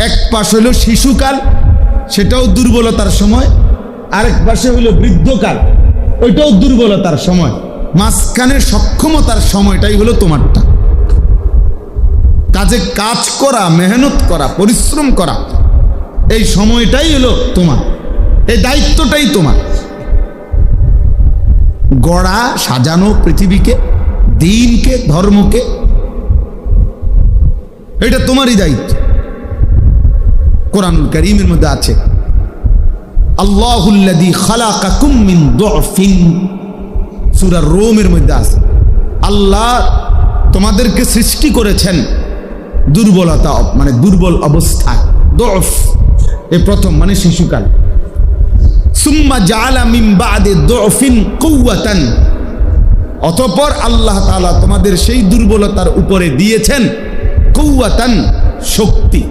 এক পাশ হইল শিশুকাল, সেটাও দুর্বলতার সময়, আরেক পাশে হইল বৃদ্ধকাল, ওইটাও দুর্বলতার সময়। মাঝখানে সক্ষমতার সময়টাই হলো তোমারটা। কাজে কাজ করা, মেহনত করা, পরিশ্রম করা, এই সময়টাই হলো তোমার, এই দায়িত্বটাই তোমার। গড়া, সাজানো পৃথিবীকে, দিনকে, ধর্মকে, এটা তোমারই দায়িত্ব। কোরআনুল কারীমের মধ্যে আছে আল্লাহুল্লাযী খালাকাকুম মিন দুফিন, সূরা রোমের মধ্যে আছে আল্লাহ তোমাদেরকে সৃষ্টি করেছেন দুর্বলতা, মানে দুর্বল অবস্থায়। দুফ এ প্রথম, মানে শিশুকাল। সুম্মা জাআলা মিন বা'দি দুফিন কুওয়াতান, অতঃপর আল্লাহ তাআলা তোমাদের সেই দুর্বলতার উপরে দিয়েছেন কুওয়াতান, শক্তি।